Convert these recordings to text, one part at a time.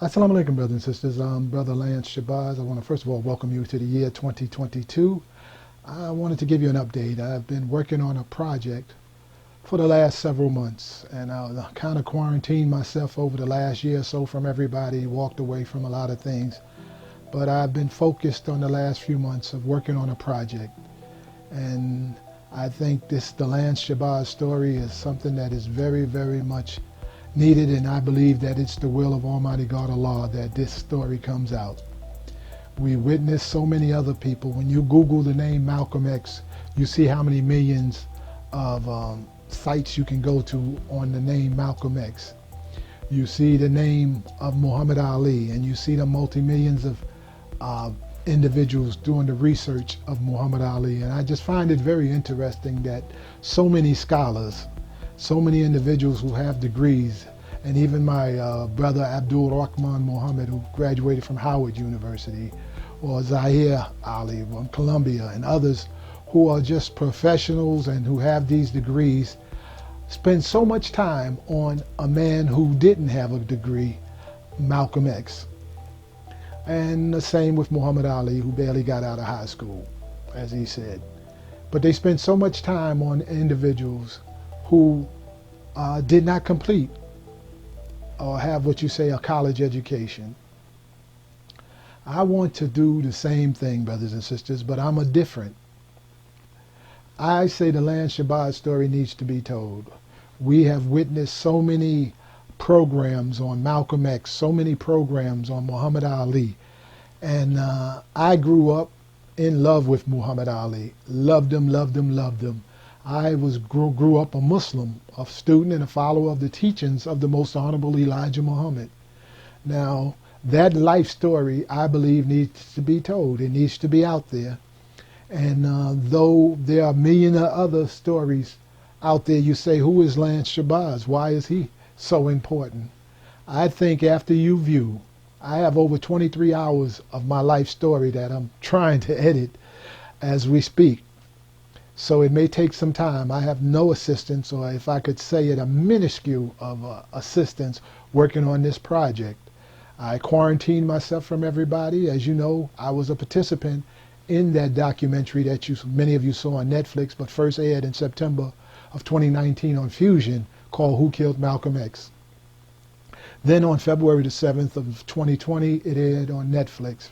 Assalamu alaikum, brothers and sisters. I'm Brother Lance Shabazz. I want to first of all welcome you to the year 2022. I wanted to give you an update. I've been working on a project for the last several months, and I kind of quarantined myself over the last year or so from everybody, walked away from a lot of things. But I've been focused on the last few months of working on a project. And I think the Lance Shabazz story is something that is very, very much needed, and I believe that it's the will of Almighty God Allah that this story comes out. We witness so many other people. When you Google the name Malcolm X, you see how many millions of sites you can go to on the name Malcolm X. You see the name of Muhammad Ali, and you see the multi-millions of individuals doing the research of Muhammad Ali. And I just find it very interesting that so many scholars, so many individuals who have degrees, and even my brother Abdul Rahman Muhammad, who graduated from Howard University, or Zahir Ali from Columbia, and others who are just professionals and who have these degrees, spend so much time on a man who didn't have a degree, Malcolm X. And the same with Muhammad Ali, who barely got out of high school, as he said. But they spend so much time on individuals who did not complete or have what you say a college education. I want to do the same thing, brothers and sisters, but I'm a different. I say the Lance Shabazz story needs to be told. We have witnessed so many programs on Malcolm X, so many programs on Muhammad Ali. And I grew up in love with Muhammad Ali. Loved him, loved him, loved him. I grew up a Muslim, a student and a follower of the teachings of the most honorable Elijah Muhammad. Now, that life story, I believe, needs to be told. It needs to be out there. And though there are a million other stories out there, you say, who is Lance Shabazz? Why is he so important? I think after you view, I have over 23 hours of my life story that I'm trying to edit as we speak. So it may take some time. I have no assistance, or if I could say it, a minuscule of assistance working on this project. I quarantined myself from everybody. As you know, I was a participant in that documentary that many of you saw on Netflix, but first aired in September of 2019 on Fusion, called Who Killed Malcolm X. Then on February the 7th of 2020, it aired on Netflix,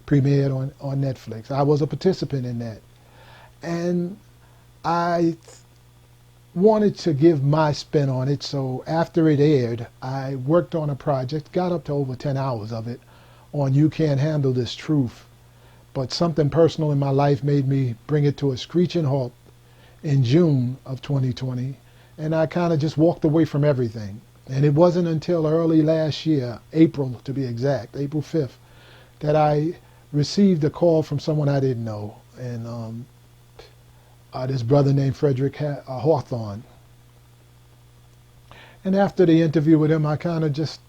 premiered on Netflix. I was a participant in that. And I wanted to give my spin on it, so after it aired, I worked on a project, got up to over 10 hours of it, on You Can't Handle This Truth. But something personal in my life made me bring it to a screeching halt in June of 2020, and I kind of just walked away from everything. And it wasn't until early last year, April to be exact, April 5th, that I received a call from someone I didn't know, and this brother named Frederick Hawthorne. And after the interview with him, I kind of just,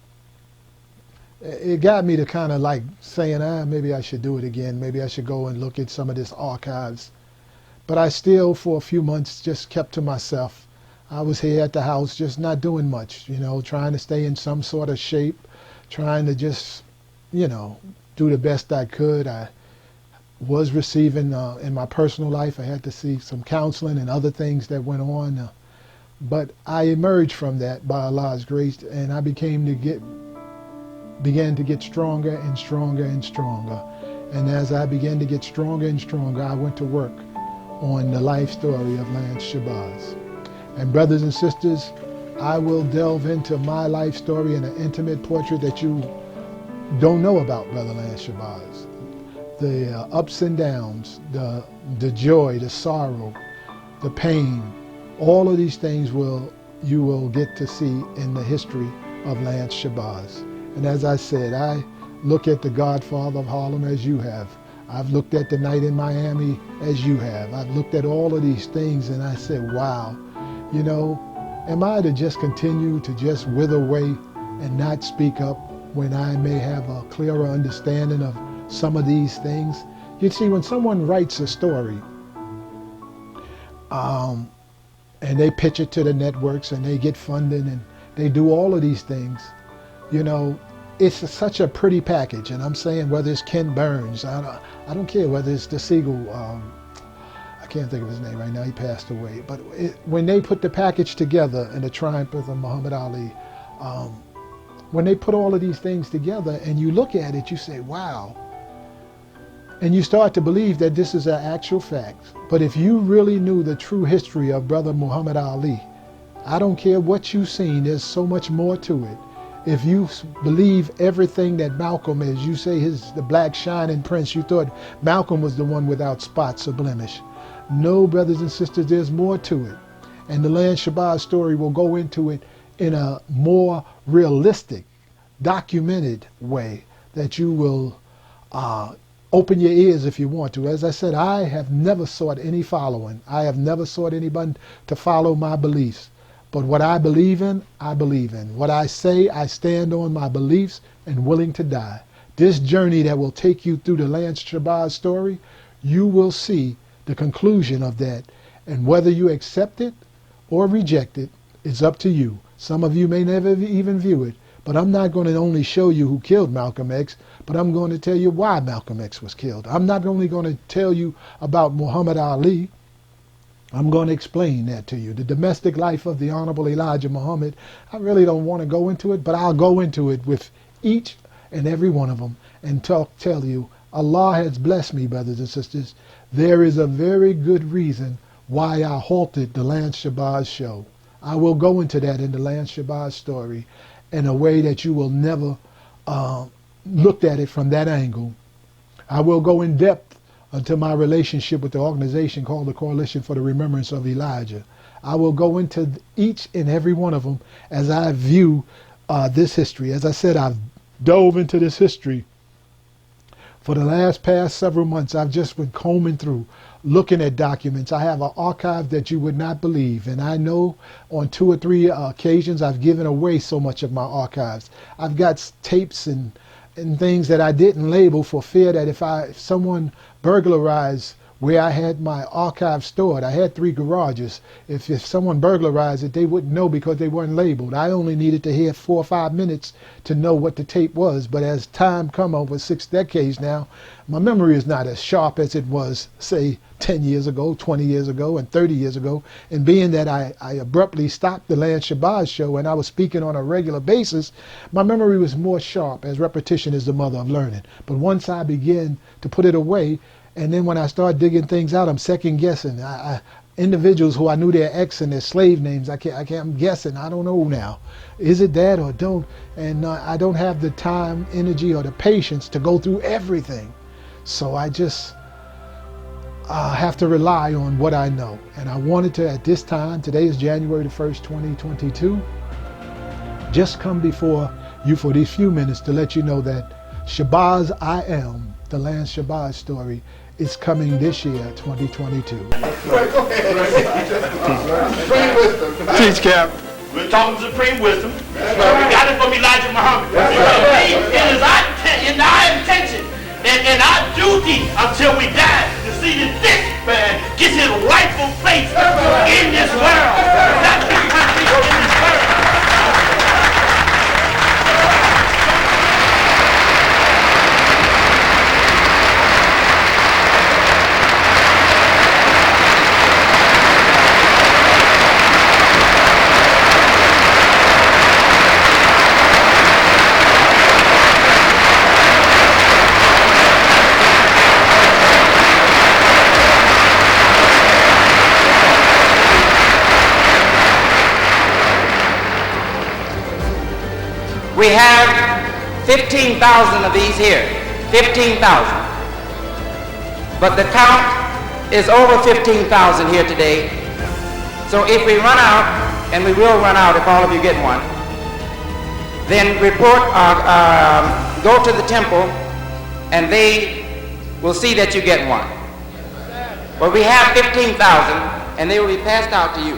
it got me to kind of like saying, maybe I should do it again. Maybe I should go and look at some of this archives. But I still, for a few months, just kept to myself. I was here at the house just not doing much, trying to stay in some sort of shape, trying to just, do the best I could. I was receiving, in my personal life, I had to see some counseling and other things that went on. But I emerged from that by Allah's grace, and I began to get stronger and stronger and stronger. And as I began to get stronger and stronger, I went to work on the life story of Lance Shabazz. And brothers and sisters, I will delve into my life story in an intimate portrait that you don't know about Brother Lance Shabazz. The ups and downs, the joy, the sorrow, the pain, all of these things you will get to see in the history of Lance Shabazz. And as I said, I look at the Godfather of Harlem as you have. I've looked at the night in Miami as you have. I've looked at all of these things and I said, wow, am I to just continue to just wither away and not speak up when I may have a clearer understanding of some of these things? You see, when someone writes a story, and they pitch it to the networks and they get funding and they do all of these things, it's such a pretty package, and I'm saying whether it's Ken Burns, I don't care whether it's the Siegel, I can't think of his name right now, he passed away, but when they put the package together in the triumph of Muhammad Ali, when they put all of these things together and you look at it, you say, wow, and you start to believe that this is an actual fact. But if you really knew the true history of Brother Muhammad Ali, I don't care what you've seen, there's so much more to it. If you believe everything that Malcolm is, you say the black shining prince, you thought Malcolm was the one without spots or blemish. No, brothers and sisters, there's more to it. And the Lance Shabazz story will go into it in a more realistic, documented way that you will open your ears if you want to. As I said, I have never sought any following. I have never sought anybody to follow my beliefs. But what I believe in, I believe in. What I say, I stand on my beliefs and willing to die. This journey that will take you through the Lance Shabazz story, you will see the conclusion of that. And whether you accept it or reject it, it's up to you. Some of you may never even view it. But I'm not going to only show you who killed Malcolm X, but I'm going to tell you why Malcolm X was killed. I'm not only going to tell you about Muhammad Ali, I'm going to explain that to you. The domestic life of the Honorable Elijah Muhammad, I really don't want to go into it, but I'll go into it with each and every one of them and tell you, Allah has blessed me, brothers and sisters. There is a very good reason why I halted the Lance Shabazz show. I will go into that in the Lance Shabazz story in a way that you will never look at it from that angle. I will go in depth into my relationship with the organization called the Coalition for the Remembrance of Elijah. I will go into each and every one of them as I view this history. As I said, I've dove into this history for the past several months. I've just been combing through, looking at documents. I have an archive that you would not believe, and I know on 2 or 3 occasions I've given away so much of my archives. I've got tapes and things that I didn't label for fear that if someone burglarized where I had my archive stored, I had 3 garages. If someone burglarized it, they wouldn't know because they weren't labeled. I only needed to hear 4 or 5 minutes to know what the tape was. But as time come over 6 decades now, my memory is not as sharp as it was, say, 10 years ago, 20 years ago, and 30 years ago. And being that I abruptly stopped the Lance Shabazz show and I was speaking on a regular basis, my memory was more sharp, as repetition is the mother of learning. But once I began to put it away, and then when I start digging things out, I'm second guessing. Individuals who I knew their ex and their slave names, I'm guessing. I don't know now. Is it that or don't? And I don't have the time, energy, or the patience to go through everything. So I just have to rely on what I know. And I wanted to, at this time, today is January the 1st, 2022, just come before you for these few minutes to let you know that Shabazz I Am, the Lance Shabazz story, is coming this year, 2022. Teach, Cap. We're talking supreme wisdom. We got it from Elijah Muhammad. It is our intention and our duty until we die to see that this man gets his rightful place in this world. Not this country, in this world. We have 15,000 of these here, 15,000. But the count is over 15,000 here today. So if we run out, and we will run out if all of you get one, then go to the temple and they will see that you get one. But we have 15,000 and they will be passed out to you.